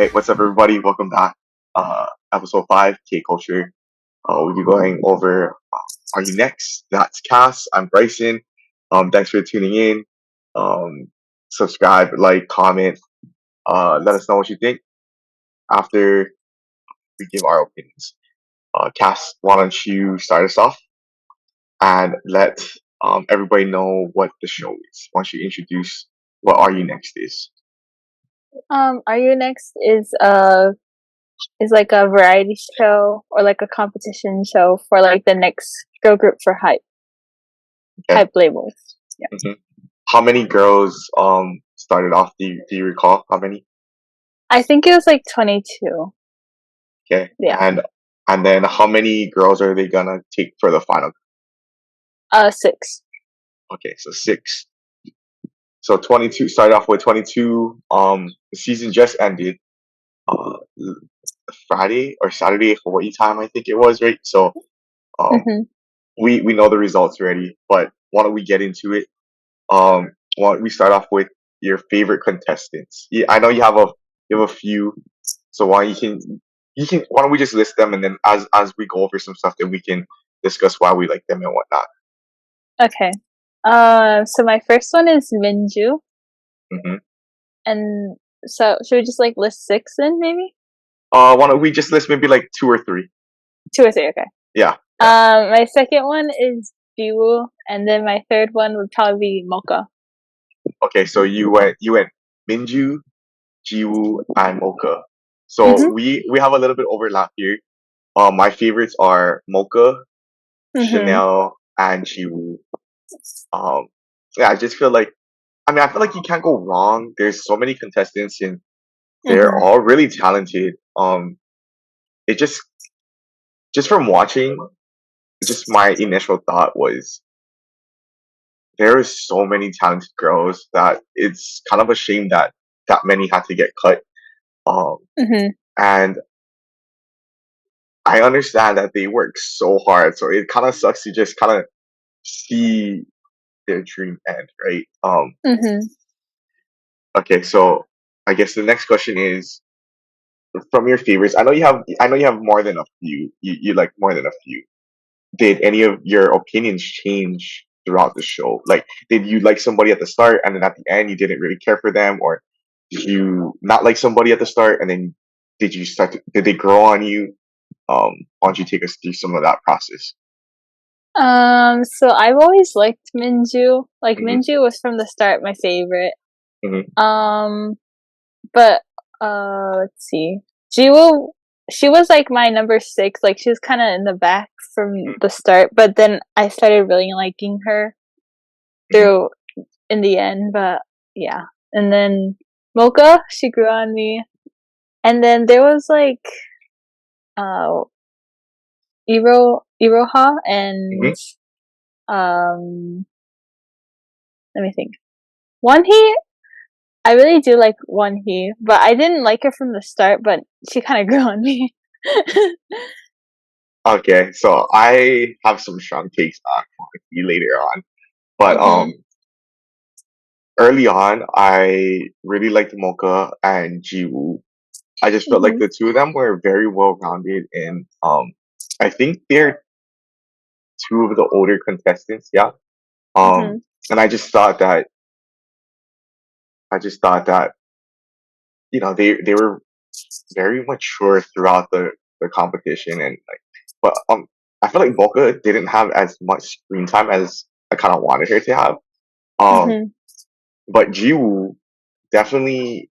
Hey, what's up, everybody? Welcome back. Episode 5, K Culture. We'll be going over Are You Next? That's Cass. I'm Bryson. Thanks for tuning in. Um, Subscribe, like, comment. Let us know what you think after we give our opinions. Cass, why don't you start us off and let everybody know what the show is? Why don't you introduce what Are You Next is? RUNEXT is like a variety show or like a competition show for like the next girl group for Okay. hype labels. Yeah. hmm How many girls started off? Do you recall how many? I think it was like 22. Okay. Yeah. And then how many girls are they gonna take for the final? 6. Okay, so 6. So 22 started off with 22. The season just ended uh Friday or Saturday Hawaii time, I think it was, right? So um Mhm. we know the results already, but why don't we get into it? Why don't we start off with your favorite contestants? Yeah, I know you have a few, so why don't we just list them, and then as we go over some stuff, then we can discuss why we like them and whatnot. Okay. So my first one is Minju, hmm and so should we just like list 6 then maybe? Why don't we just list maybe like 2 or 3? 2 or 3, okay. Yeah. My second one is Jiwoo, and then my third one would probably be Mocha. Okay, so you went Minju, Jiwoo, and Mocha. So Mhm. we have a little bit overlap here. My favorites are Mocha, Mhm. Chanel, and Jiwoo. Um, yeah, I just feel like I feel like you can't go wrong. There's so many contestants and they're Mhm. all really talented. It just from watching, just my initial thought was there are so many talented girls that it's kind of a shame that that many had to get cut. Um, Mhm. and I understand that they work so hard, so it kind of sucks to just kind of see their dream end, right? Mhm. Okay, so I guess the next question is from your favorites. I know you have more than a few. You like more than a few. Did any of your opinions change throughout the show? Like, did you like somebody at the start and then at the end you didn't really care for them, or did you not like somebody at the start and then did they grow on you? Why don't you take us through some of that process? So I've always liked Minju. Like hmm Minju was from the start my favorite. hmm Um, but let's see. Jiwoo, she was like my number 6. Like she was kind of in the back from the start, but then I started really liking her hmm through in the end. But yeah, and then Mocha, she grew on me, and then there was like uh Iroha hmm and um let me think. Wonhee, I really do like Wonhee, but I didn't like her from the start, but she kind of grew on me. Okay, so I have some strong takes on you later on, but Mhm. early on I really liked Mocha and Jiwoo. I just felt like Mhm. the two of them were very well rounded, and I think they're two of the older contestants. Yeah. Mhm. And I just thought that they were very mature throughout the competition, and like, but I feel like Mocha didn't have as much screen time as I kind of wanted her to have. Um, Mhm. but Jiwoo definitely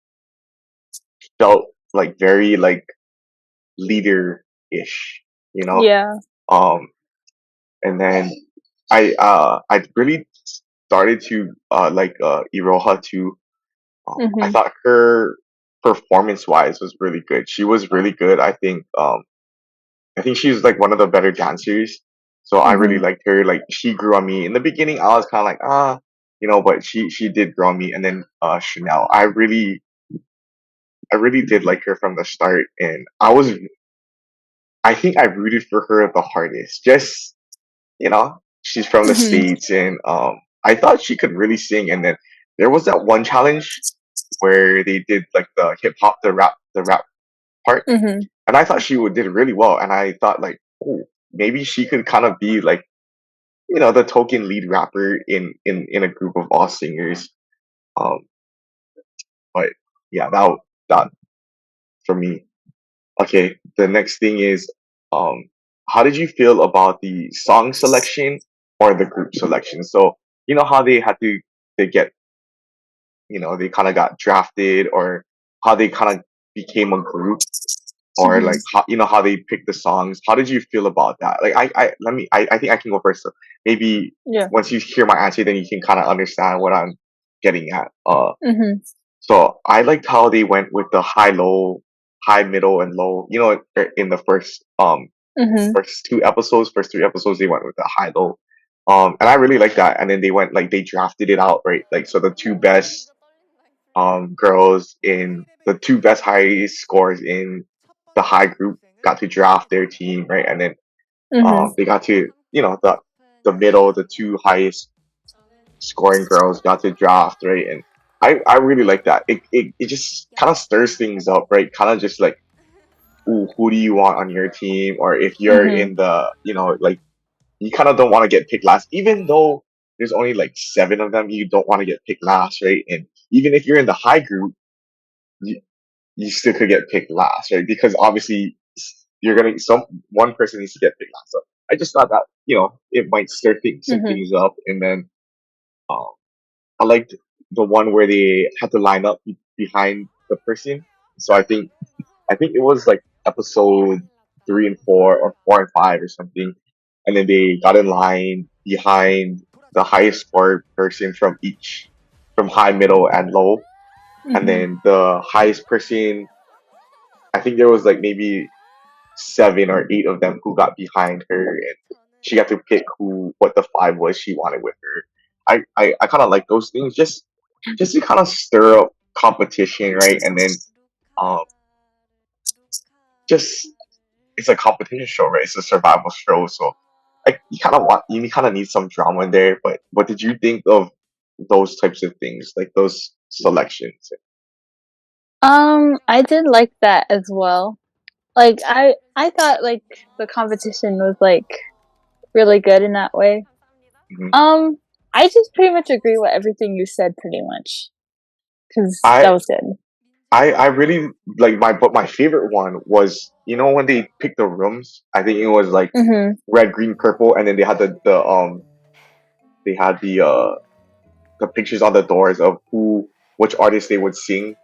felt like very like leader ish, you know. Yeah. Um, and then I really started to like Iroha too. I Mhm. thought her performance wise was really good. She was really good. I think she's like one of the better dancers. So I really Mhm. liked her. Like she grew on me in the beginning. I was kind of like but she did grow on me. And then Chanel, I really did like her from the start, and I think I rooted for her the hardest. Just she's from the Mhm. states, and I thought she could really sing. And then there was that one challenge where they did like the hip hop, the rap the rap part, Mhm. and I thought she did really well, and I thought like, oh, maybe she could kind of be like, the token lead rapper in a group of all singers. Um, but yeah, that for me. Okay, the next thing is, um, how did you feel about the song selection or the group selection? So you know how they get, they kind of got drafted, or how they kind of became a group, or Mhm. like how how they picked the songs. How did you feel about that? Like I think I can go first. So maybe Yeah. once you hear my answer, then you can kind of understand what I'm getting at. Mhm. So I liked how they went with the high low, high middle and low. In the Mhm. first two episodes, first three episodes, they went with the high low. And I really like that. And then they went like they drafted it out, right? Like so the two best girls in the two best highest scores in the high group got to draft their team, right? And then Mhm. they got to, the middle, the two highest scoring girls got to draft, right? And I really like that. It just kind of stirs things up, right? Kind of just like, ooh, who do you want on your team? Or if you're Mhm. in the, like you kind of don't want to get picked last, even though there's only like seven of them. You don't want to get picked last, right? And even if you're in the high group, you, you still could get picked last, right? Because obviously you're gonna one person needs to get picked last. So I just thought that it might stir some Mhm. things up, and then um, I liked the one where they had to line up behind the person. So I think it was like episode 3 and 4 or 4 and 5 or something, and then they got in line behind the highest score person from high, middle, and low, and Mhm. then the highest person. I think there was like maybe 7 or 8 of them who got behind her, and she got to pick what the five was she wanted with her. I kind of like those things, just to kind of stir up competition, right? And then um, just it's a competition show, right? It's a survival show, so like you kind of need some drama in there. But what did you think of those types of things, like those selections? I did like that as well. Like I thought like the competition was like really good in that way. Mhm. Um, I just pretty much agree with everything you said pretty much because that I was good. I really like but my favorite one was when they picked the rooms. I think it was like Mhm. red, green, purple, and then they had the pictures on the doors of which artist they would sing,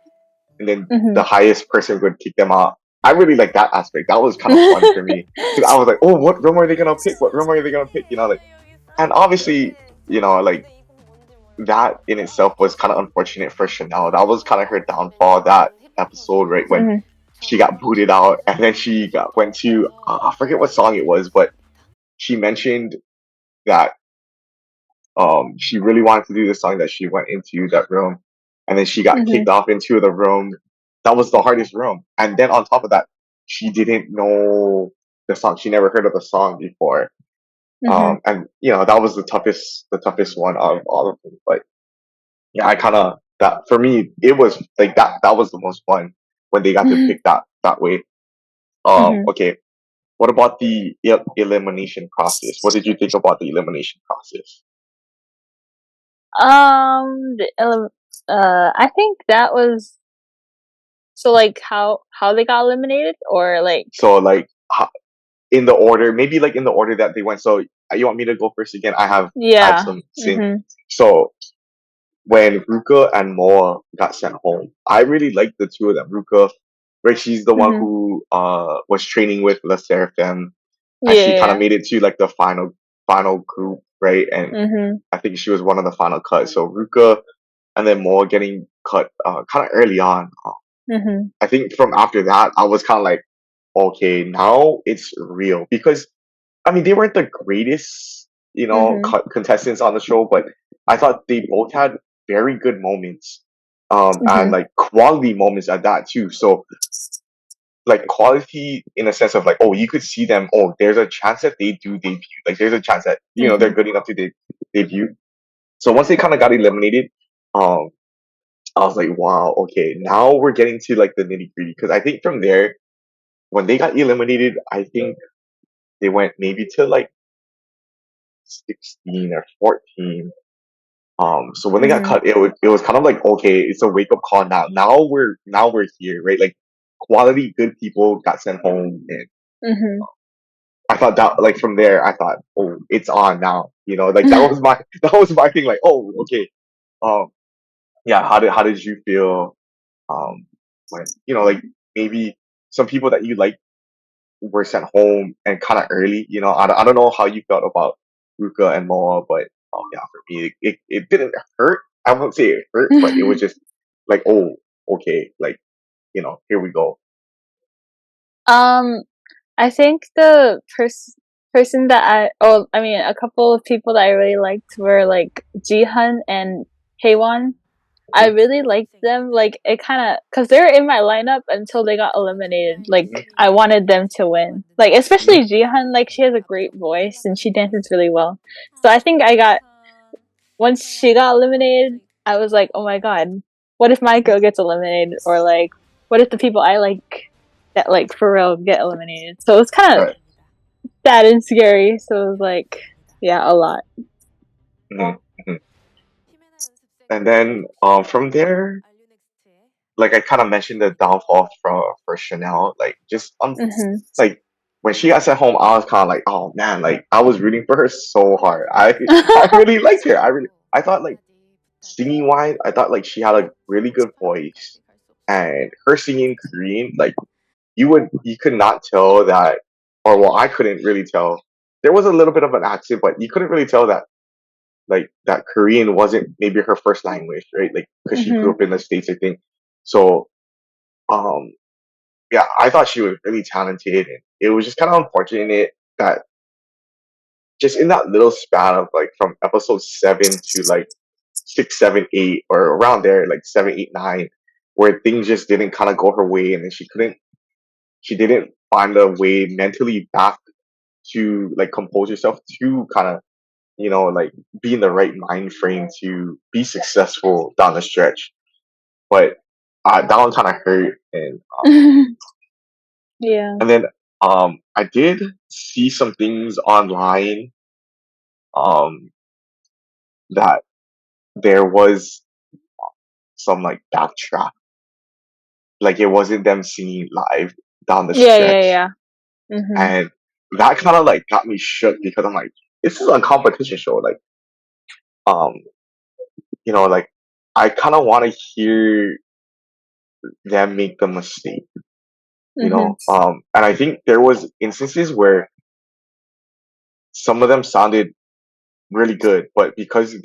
and then the Mhm. highest person would kick them out. I really like that aspect. That was kind of fun for me because I was like, oh, what room are they gonna pick? What room are they gonna pick? Like, and obviously, like that in itself was kind of unfortunate for Chanel. That was kind of her downfall. That episode, right when Mhm. she got booted out, and then she went to I forget what song it was, but she mentioned that she really wanted to do the song that she went into that room, and then she got kicked Mhm. off into the room. That was the hardest room, and then on top of that, she didn't know the song. She never heard of the song before, Mhm. and that was the toughest one of all of them. But yeah, I kind of that for me it was like that. That was the most fun when they got to Mhm. pick that way. Mhm. Okay. What about the elimination process? What did you think about the elimination process? I think that was so like how they got eliminated or like So like in the order, maybe like in the order that they went. So you want me to go first again? I have yeah. some sync. Mhm. So when Ruka and Moa got sent home, I really liked the two of them. Ruka, right? She's the one Mhm. who was training with La Seraphim, and she kind of Yeah. made it to like the final group, right? And Mhm. I think she was one of the final cuts. So Ruka and then Moa getting cut kind of early on. Mhm. I think from after that, I was kind of like, okay, now it's real because I mean, they weren't the greatest, Mhm. contestants on the show, but I thought they both had very good moments, and Mhm. like quality moments at that too. So, like quality in a sense of like, oh, you could see them. Oh, there's a chance that they do debut. Like, there's a chance that they're Mhm. good enough to debut. So once they kind of got eliminated, um, I was like, wow, okay, now we're getting to like the nitty gritty. Because I think from there, when they got eliminated, I think they went maybe to like 16 or 14. So when they got Mhm. cut, it was kind of like, okay, it's a wake up call now. Now we're here, right? Like quality good people got sent home, and Mhm. I thought that like from there, I thought, oh, it's on now. Like that was my that was my thing. Like, oh, okay. Um, yeah. How did you feel? When like maybe some people that you like were sent home and kind of early. I don't know how you felt about Ruka and Moa, but yeah, for me, it didn't hurt. I won't say it hurt, but it was just like, oh, okay, like here we go. um, I think the person that I mean, a couple of people that I really liked were like Jihan and Haewon. I Mhm, really liked them. Like it kind of because they're in my lineup until they got eliminated. mhm, Like I wanted them to win. Like mhm. especially Jihan. Like she has a great voice and she dances really well. So I think I got once she got eliminated, I was like, oh my god, what if my girl gets eliminated? Or like, what if the people I like that like for real get eliminated? So it's kind of Right. sad and scary. So it was like, yeah, a lot. Mhm, mhm. And then from there, like I kind of mentioned the downfall for Chanel, like just Mhm. like when she got sent home, I was kind of like, oh man, like I was rooting for her so hard. I really liked her. I thought like singing wise, I thought like she had a really good voice, and her singing Korean, like you could not tell that, or well, I couldn't really tell. There was a little bit of an accent, but you couldn't really tell that like that Korean wasn't maybe her first language, right? Like because she grew Mhm. up in the States, I think. So um yeah, I thought she was really talented, and it was just kind of unfortunate that just in that little span of like from episode 7 to like 6, 7, 8, or around there, like 7, 8, 9, where things just didn't kind of go her way, and then she didn't find a way mentally back to like compose herself to kind of like be in the right mind frame to be successful down the stretch. But that one kind of hurt, Yeah. and then I did see some things online um that there was some like backtrack, like it wasn't them singing live down the Yeah, yeah, stretch, yeah. Mhm. and that kind of like got me shook because I'm like, this is a competition show, like um like I kind of want to hear them make the mistake, Mhm. and I think there was instances where some of them sounded really good, but because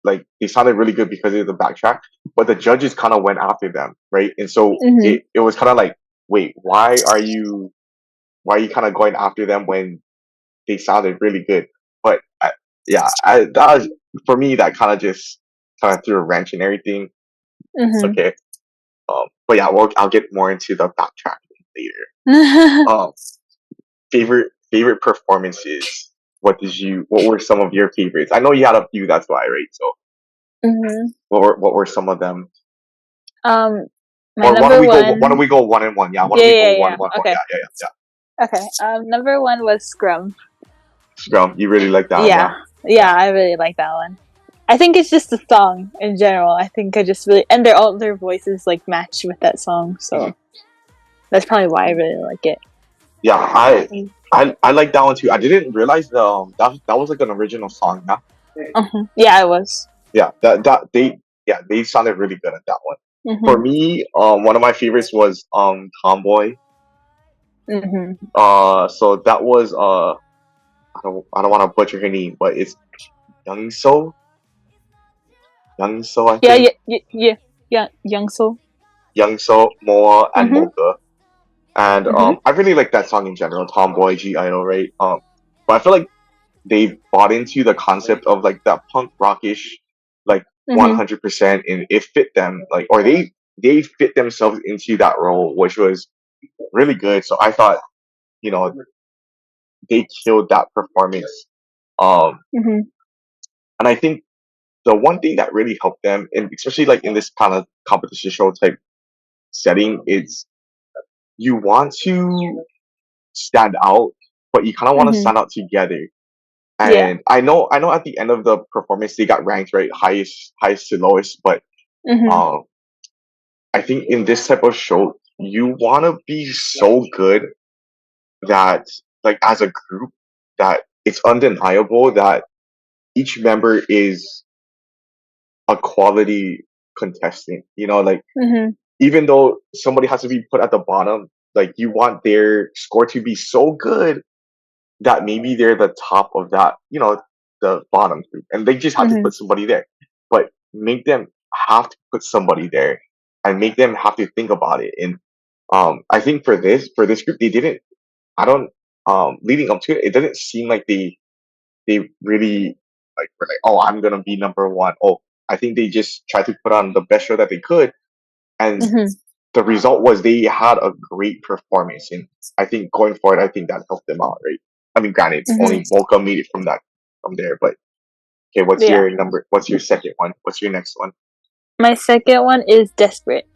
like they sounded really good because of the backtrack, but the judges kind of went after them, right? And so Mhm. it was kind of like, wait, why are you kind of going after them when they sounded really good? But yeah, that was for me. That kind of just kind of threw a wrench in everything. It's Mhm. okay. But yeah, I'll get more into the backtracking later. Um, favorite performances. What were some of your favorites? I know you had a few, that's why, right? So Mhm. what were some of them? Um, my Or why don't number we go why don't one. we go one and one? Yeah, why don't Yeah, we go yeah, one yeah. one one? Okay. Yeah, yeah, yeah, yeah. Okay. Number one was Scrum. Scrum, you really like that, Yeah. yeah. Yeah, I really like that one. I think it's just the song in general. I think I just really and their voices like match with that song, Mhm. so that's probably why I really like it. Yeah, I like that one too. I didn't realize that was like an original song, yeah. Yeah, it was. Yeah, they sounded really good at that one. For Mhm. me, one of my favorites was Tomboy. Mhm. So that was I don't want to butcher her name, but it's Young So, Young So, I Yeah, think. yeah, yeah, yeah. Yeah, Young Soul. Young So, Moa, and Mhm. Mocha. And Mhm. I really like that song in general, Tomboy, G Idol, right? But I feel like they bought into the concept of like that punk rockish, like Mhm. 100%, and it fit them, like, or they fit themselves into that role, which was really good. So I thought, you know, they killed that performance. Um, Mhm. and I think the one thing that really helped them, and especially like in this kind of competition show type setting, is you want to stand out, but you kind of want to Mhm. stand out together. Yeah. And I know at the end of the performance they got ranked right highest to lowest, but Mhm. um, I think in this type of show you want to be so good that like as a group that it's undeniable that each member is a quality contestant. You know, like Mhm. even though somebody has to be put at the bottom, like you want their score to be so good that maybe they're the top of that, the bottom group, and they just have to Mhm. put somebody there. But make them have to put somebody there, and make them have to think about it. And I think for this group, they didn't. I don't. Leading up to it, it doesn't seem like they really like were like, oh, I'm gonna be number one. Oh, I think they just tried to put on the best show that they could, and Mhm. the result was they had a great performance. And I think going forward, I think that helped them out, right? I mean, granted, Mhm. only Volca made it from there. But okay, what's Yeah. your number? What's your second one? What's your next one? My second one is Desperate.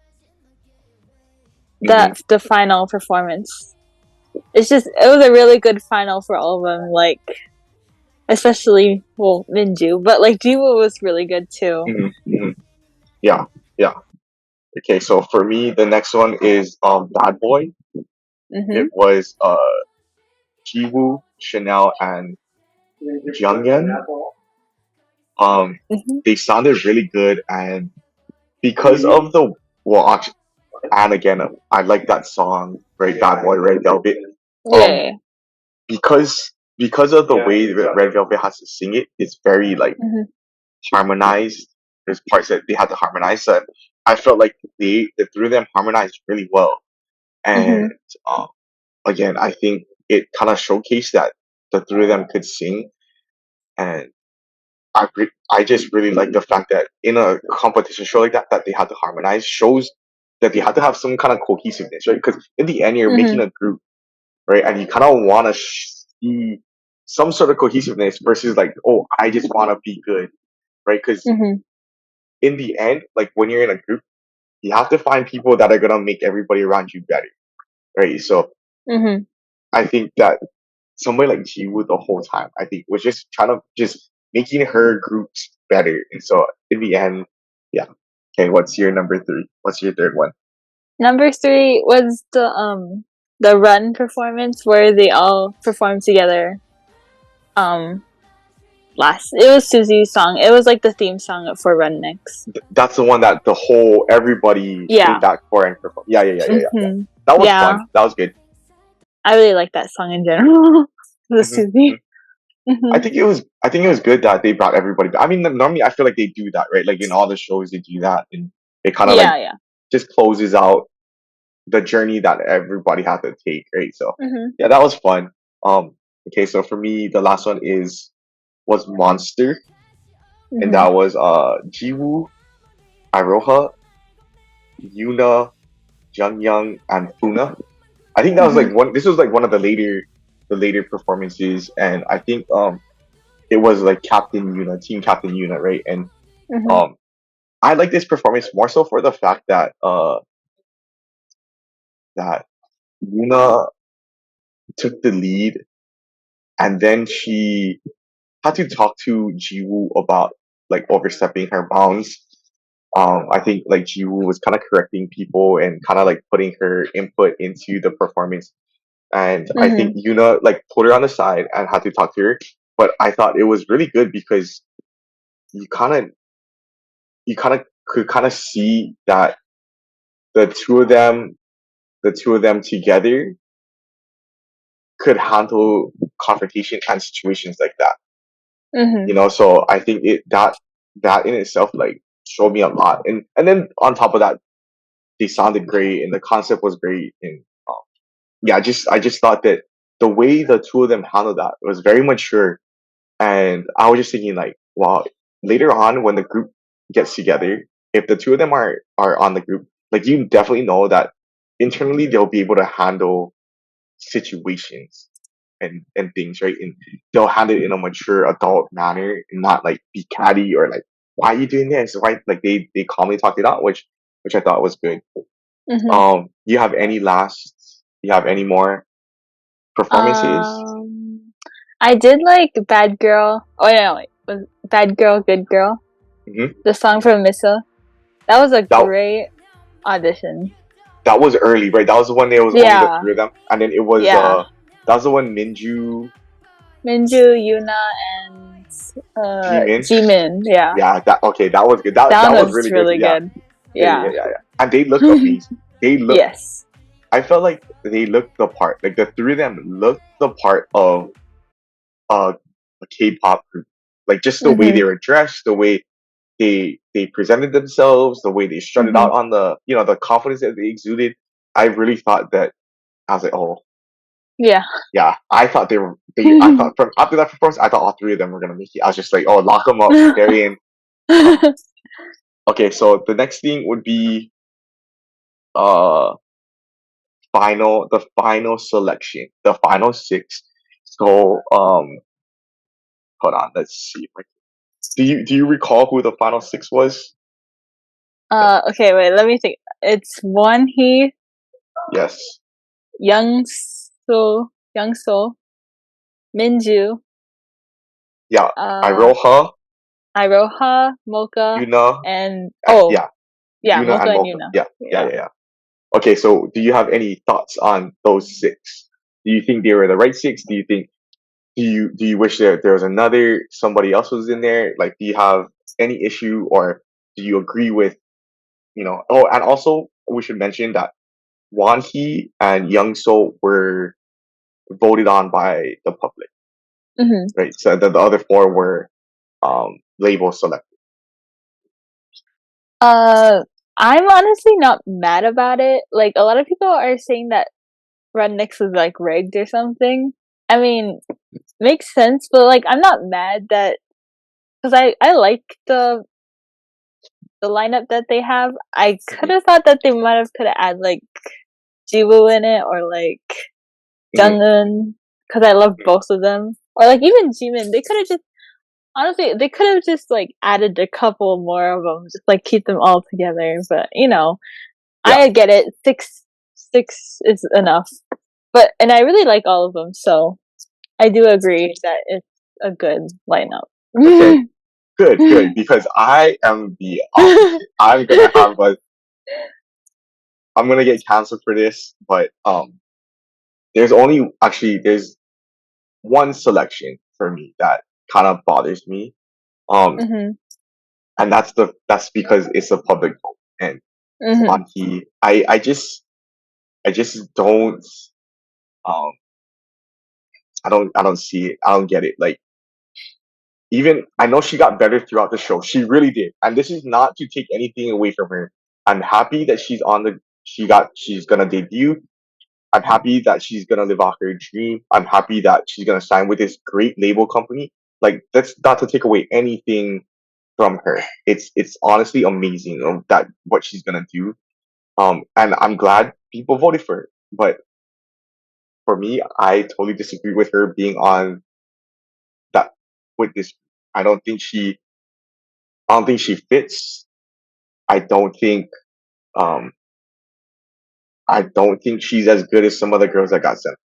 Hmm. The final performance. It was a really good final for all of them. Like especially Minju, but like Jiwoo was really good too. Hmm. Hmm. Yeah, yeah. Okay, so for me, the next one is Bad Boy. It Mhm. was Jiwoo, Chanel, and Jungyeon. Um, Mhm. they sounded really good, and because of the well, actually, and again, I like that song, right? Bad Boy, Red Velvet. Um, Yeah. because of the way that Red Velvet has to sing it, it's very like Mhm. harmonized. There's parts that they had to harmonize. So I felt like the three of them harmonized really well. And Mhm. um, again, I think it kind of showcased that the three of them could sing. And I just really like the fact that in a competition show like that, that they had to harmonize shows that they had to have some kind of cohesiveness, right? Because in the end, you're making Mhm. a group, right? And you kind of want to see some sort of cohesiveness versus like, oh, I just want to be good, right? Because Mhm. in the end, like when you're in a group, you have to find people that are gonna make everybody around you better, right? So Mhm. I think that somebody like Jiwoo the whole time, I think was just trying to just making her groups better. And so in the end, yeah. Okay, what's your number three? What's your third one? Number three was the Run performance where they all performed together. Um, last it was Susie's song. It was like the theme song for RUNEXT. That's the one that the whole everybody came Yeah. back for and performed. Yeah, yeah, yeah, yeah, yeah, yeah. Mhm. That was Yeah. fun. That was good. I really like that song in general. The Hmm. Hmm. Susie. Mhm. I think it was good that they brought everybody back. I mean, normally I feel like they do that, right? Like in all the shows they do that, and it kind of like Yeah. Yeah. just closes out the journey that everybody had to take, right? So Mhm. yeah, that was fun. Okay, so for me, the last one was Monster, and Mhm. that was Jiwoo, Iroha, Yuna, Jungyoung, and Funa. I think that was like Mhm. one. This was like one of the later performances, and I think it was like Captain Yuna, Team Captain Yuna, right? And Mhm. um I like this performance more so for the fact that that Yuna took the lead, and then she had to talk to Jiwoo about like overstepping her bounds. I think like Jiwoo was kind of correcting people and kind of like putting her input into the performance. And I think Mhm. Yuna like put her on the side and had to talk to her. But I thought it was really good because you kind of you kind of could kind of see that the two of them the two of them together could handle confrontation and situations like that. Mhm. So I think that in itself like showed me a lot. And then on top of that, they sounded great and the concept was great. And yeah, I just thought that the way the two of them handled that was very mature. And I was just thinking like, wow, later on when the group gets together, if the two of them are on the group, like you definitely know that internally they'll be able to handle situations and things, right? And they'll handle it in a mature adult manner and not like be catty or like why are you doing this? Why like they calmly talked it out, which I thought was good. Mhm. You have any more performances? Um, I did like Bad Girl. Oh no, it was Bad Girl, Good Girl. Hmm. The song from Missa. That was a That great audition. that was early, right? That was the one there was only the Yeah, three of them, and then it was yeah. that was the one Minju, Minju, Yuna, and Jimin. Jimin. Yeah, Yeah, that okay, that was good. That that one that was was really good. really Yeah, good. yeah, yeah, Yeah. yeah, yeah. And they looked amazing. They looked. Yes. I felt like they looked the part. Like the three of them looked the part of a K-pop group. Like just the way Mhm. they were dressed, the way they presented themselves, the way they strutted Mhm. out on the confidence that they exuded. I really thought that I was like, oh Yeah. yeah. I thought I thought from after that performance, I thought all three of them were gonna make it. I was just like, oh, lock them up, they're in. Okay, so the next thing would be uh the final selection, the final six. So hold on, let's see. Do you recall who the final six was? Okay, wait, let me think. It's One He, Yes. Young So, Minju, Yeah. uh, Iroha, Iroha, Mocha, Yuna, and yeah, yeah, Yuna Mocha and and Mocha. Yuna. Yeah, yeah, Yeah. yeah, yeah. Okay, so do you have any thoughts on those six? Do you think they were the right six? Do you wish there was another somebody else was in there? Like, do you have any issue, or do you agree with Oh, and also we should mention that Wan Hee and Young So were voted on by the public, Mhm. right? So the other four were label selected. Uh, I'm honestly not mad about it. Like a lot of people are saying that RUNEXT is like rigged or something. I mean, makes sense, but like I'm not mad that because I like the lineup that they have. I could Hmm. have thought that they might have could have added like Jiwoo in it or like Hmm. Junghoon because I love both of them. Or like even Jimin, they could have just honestly they could have just like added a couple more of them, just like keep them all together. But Yeah. I get it. Six is enough. But and I really like all of them, so I do agree that it's a good lineup. Okay. Good. Good. Because I am the opposite. I'm gonna get canceled for this, but there's one selection for me that kind of bothers me. Um, Mhm. and that's because it's a public vote. And Mhm. Wan Hee, I just don't um I don't see it. I don't get it. Like, even I know she got better throughout the show. She really did. And this is not to take anything away from her. I'm happy that she's gonna debut. I'm happy that she's gonna live out her dream. I'm happy that she's gonna sign with this great label company. Like, that's not to take away anything from her. It's honestly amazing of that what she's gonna do. And I'm glad people voted for her. But for me, I totally disagree with her being on that with this. I don't think she I don't think she fits. I don't think um I don't think she's as good as some other girls that got sent.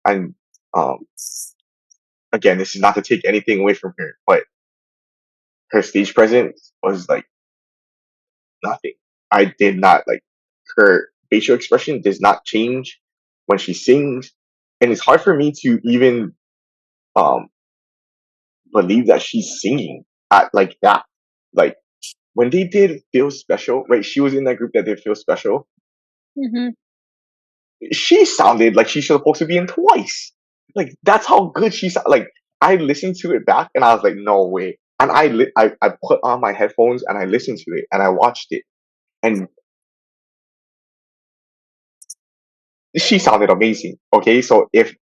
And um again, this is not to take anything away from her, but her stage presence was like nothing. I did not like her facial expression does not change when she sings. And it's hard for me to even um believe that she's singing at like that. Like, when they did Feel Special, right? She was in that group that did Feel Special. Mhm. She sounded like she's supposed to be in Twice. Like, that's how good she sounded. Like, I listened to it back and I was like, no way. And I put on my headphones and I listened to it and I watched it, and she sounded amazing. Okay, so if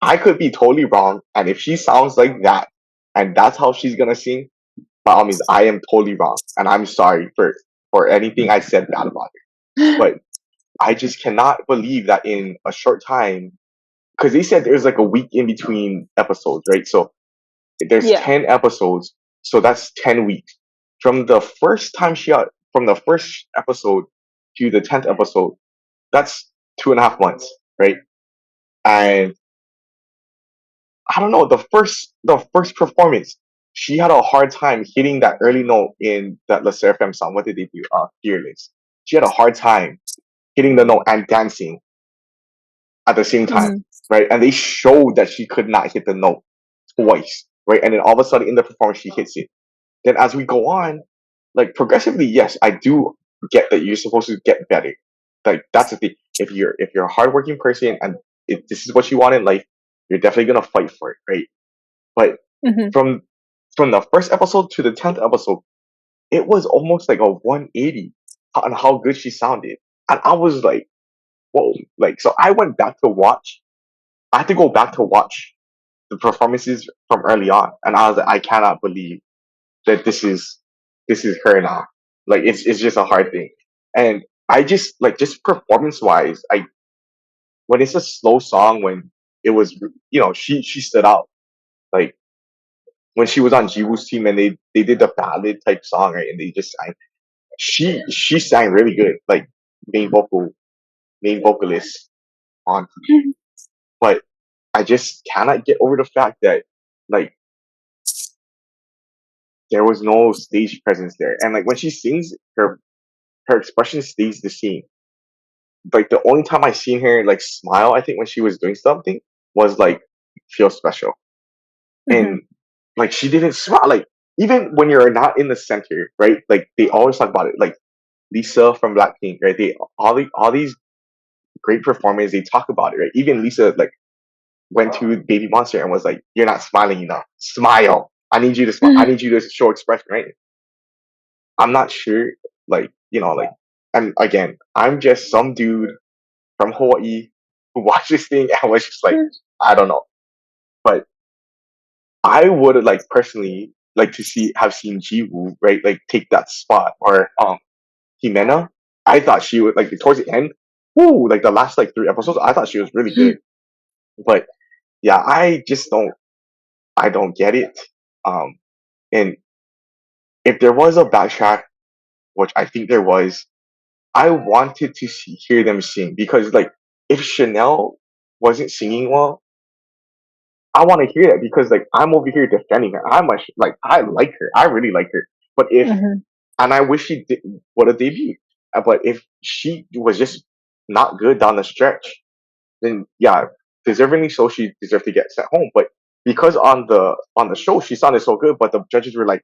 I could be totally wrong, and if she sounds like that, and that's how she's gonna sing, by all means, I am totally wrong, and I'm sorry for anything I said bad about her. But I just cannot believe that in a short time, because they said there's like a week in between episodes, right? So there's Yeah. 10 episodes. So that's 10 weeks. From the first episode to the 10th episode, that's 2.5 months, right? And I don't know, the first performance, she had a hard time hitting that early note in that La Seraphim song. What did they do? Fearless. She had a hard time hitting the note and dancing at the same time, Mhm. right? And they showed that she could not hit the note twice, right? And then all of a sudden in the performance she hits it. Then as we go on, like progressively, yes, I do get that you're supposed to get better. Like that's the thing. If you're a hardworking person and if this is what you want in life, you're definitely gonna fight for it, right? But Mhm. from from the first episode to the 10th episode, it was almost like a 180 on how good she sounded, and I was like, whoa! Like so, I went back to watch. I had to go back to watch the performances from early on, and I was like, I cannot believe that this is her now. Like it's just a hard thing, and I just like just performance wise, I when it's a slow song, when it was she stood out. Like when she was on Jiwoo's team and they did the ballad type song, right, and they just sang. She sang really good, like main main vocalist on, but I just cannot get over the fact that like there was no stage presence there, and like when she sings, her expression stays the same. Like the only time I seen her like smile, I think when she was doing something was like feel special, Mhm. and like she didn't smile. Like even when you're not in the center, right? Like they always talk about it. Like Lisa from Blackpink, right? They all these great performers. They talk about it, right? Even Lisa like went to Baby Monster and was like, "You're not smiling enough. Smile. I need you to smile. I need you to show expression." Right? I'm not sure. Like like, and again, I'm just some dude from Hawaii who watched this thing and was just like, I don't know. But I would like personally like to have seen Jiwoo, right, like take that spot, or Himena. I thought she would like towards the end, woo, like the last like 3 episodes, I thought she was really good. But yeah, I don't get it. And if there was a backtrack, which I think there was, I wanted to hear them sing, because like if Chanel wasn't singing well, I want to hear that, because like I'm over here defending her. Like I like her. I really like her. But if Mhm. and I wish she would have debuted. But if she was just not good down the stretch, then yeah, deservingly so, she deserved to get sent home. But because on the show she sounded so good, but the judges were like,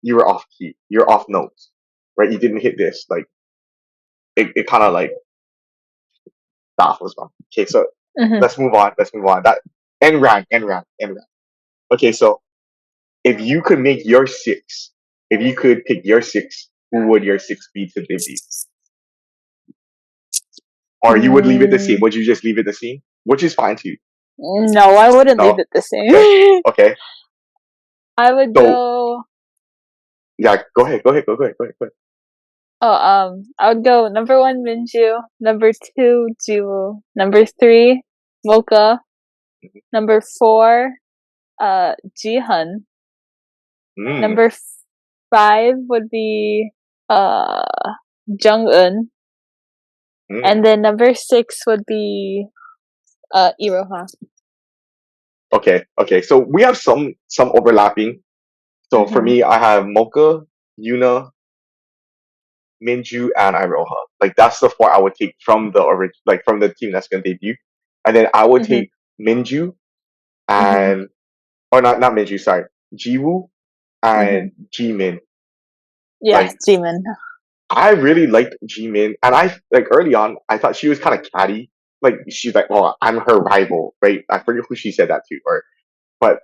you were off key, you're off notes, right? You didn't hit this. Like it kind of like baffles me. Okay, so Mhm. let's move on. Let's move on. That end rank. Okay, so if you could make your six, if you could pick your six, who would your six be to debut? Or you would leave it the same? Mm, Would you just leave it the same? Which is fine too. no, I wouldn't leave No. it the Okay. same. Okay. I would So go. yeah, go ahead. Go ahead. Go ahead. Go ahead. Go ahead. Oh, I would go number one Minju, number two Jiwoo, number three Mocha, number four Jihan, Mm, number five would be uh Jung Eun, mm. and then number six would be Iroha. Okay. Okay. So we have some overlapping. So for Mhm. me, I have Mocha, Yuna, Minju, and Iroha. Like that's the four I would take from the like from the team that's gonna debut, and then I would Mhm. take Minju Mhm. and or not Minju, sorry, Jiwoo Mhm. and Jimin. Yeah, Like Jimin. I really liked Jimin, and I like early on I thought she was kind of catty. Like she's like, oh, I'm her rival, right? I forget who she said that to, or but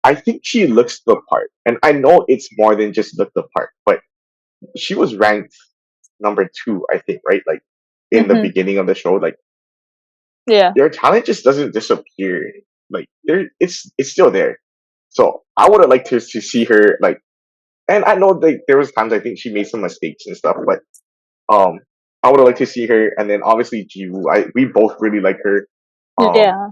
I think she looks the part, and I know it's more than just look the part, but she was ranked number two, I think, right? Like in the Mhm. beginning of the show, like Yeah. their talent just doesn't disappear. Like it's still there. So I would have liked to see her like, and I know like there was times I think she made some mistakes and stuff, but um, I would have liked to see her. And then obviously Jiwoo, we both really like her. Um, Yeah.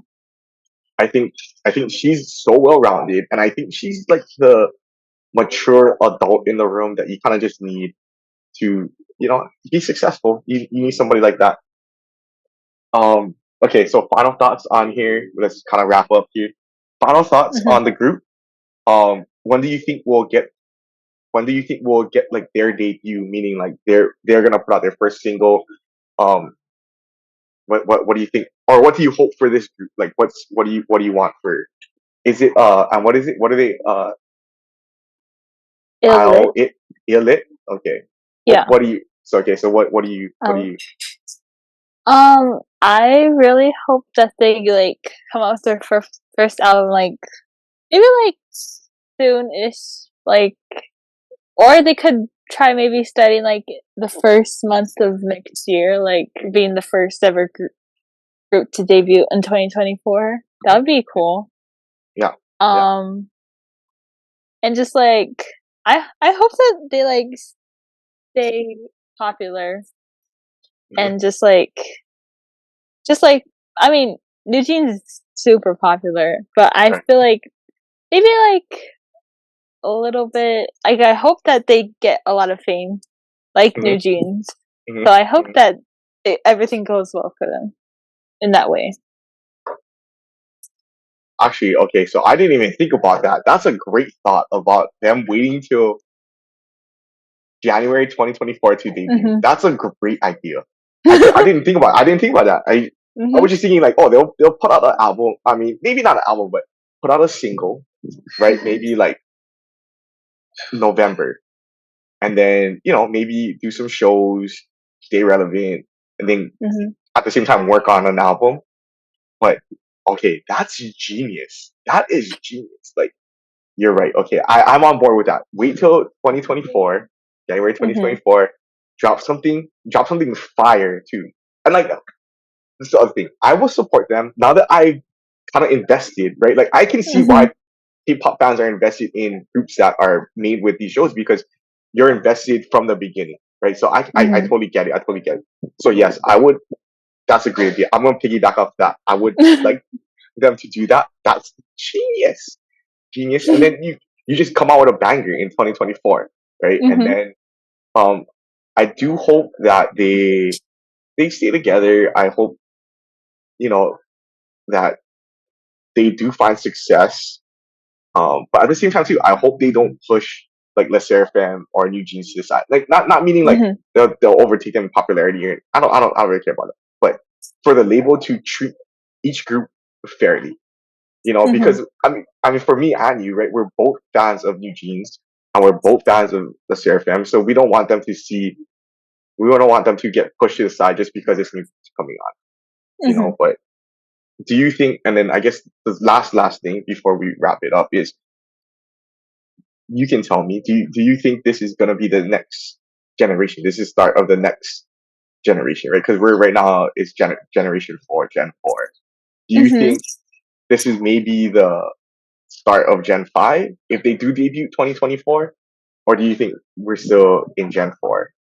I think I think she's so well rounded, and I think she's like mature adult in the room that you kind of just need to, be successful. You need somebody like that. Okay, so final thoughts on here. Let's kind of wrap up here. Final thoughts Mhm. on the group. When do you think we'll get? When do you think we'll get like their debut? Meaning like they're gonna put out their first single. Um, what do you think, or what do you hope for this group? Like, what do you want for? Is it and what is it? What are they? Illit. It illit. Okay. Yeah. What do you? So okay. So what do you? What do Oh. you? I really hope that they like come out with their first album like maybe like soon-ish, like, or they could try maybe starting like the first month of next year, like being the first ever group to debut in 2024. That would be cool. Yeah. Yeah. Um, and just like I hope that they like stay popular Mhm. and just like I mean, New Jeans is super popular, but I Right. feel like maybe like a little bit. Like I hope that they get a lot of fame, like Mhm. New Jeans. Mhm. So I hope Mhm. that everything goes well for them in that way. Actually, okay. So I didn't even think about that. That's a great thought about them waiting till January 2024 to debut. Mhm. That's a great idea. I didn't think about. I didn't think about that. I Mhm. was just thinking like, oh, they'll put out an album. I mean, maybe not an album, but put out a single, right? Maybe like November, and then maybe do some shows, stay relevant, and then Mhm. at the same time work on an album. But okay, that's genius. That is genius. Like, you're right. Okay, I'm on board with that. Wait till 2024, January Mhm. 2024. Drop something fire too. And like, this is the other thing. I will support them now that I kind of invested, right? Like, I can see why Mhm. K-pop fans are invested in groups that are made with these shows because you're invested from the beginning, right? So I Mhm. totally get it. I totally get it. So yes, I would. That's a great idea. I'm gonna piggyback off that. I would like them to do that. That's genius, genius. And then you just come out with a banger in 2024, right? And Mhm. then I do hope that they stay together. I hope you know that they do find success. But at the same time too, I hope they don't push like Les Seraphim or New Jeans to the side. Like, not meaning like Mhm. they'll overtake them in popularity. Or, I don't really care about that. But for the label to treat each group fairly, Mhm. because I mean, for me and you, right, we're both fans of New Jeans and we're both fans of the Seraphim, so we don't want them to get pushed to the side just because it's new coming on. Mhm. But do you think? And then I guess the last thing before we wrap it up is you can tell me. Do you think this is gonna be the next generation? This is start of the next generation, right? Because we're right now it's generation four, Gen 4. Do you Mhm. think this is maybe the start of Gen 5 if they do debut 2024? Or do you think we're still in Gen 4?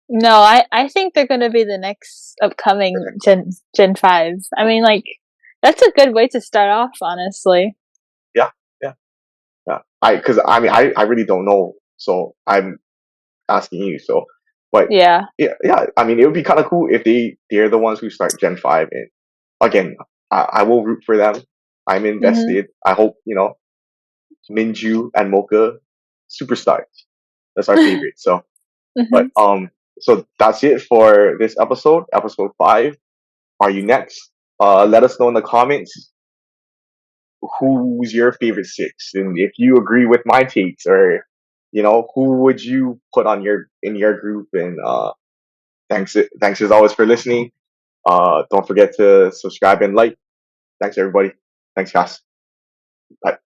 No, I think they're gonna be the next upcoming Gen 5. I mean, like that's a good way to start off, honestly. Yeah, yeah, yeah. Because I mean, I really don't know, so I'm asking you. So, but Yeah. yeah, yeah. I mean, it would be kind of cool if they're the ones who start Gen 5. And again, I will root for them. I'm Mhm. invested. I hope Minju and Mocha superstars. That's our favorite. So, but Mhm. so that's it for this episode 5. Are you next? Let us know in the comments who's your favorite six, and if you agree with my takes, or who would you put on in your group. And thanks as always for listening. Don't forget to subscribe and like. Thanks everybody. Thanks, guys. Bye.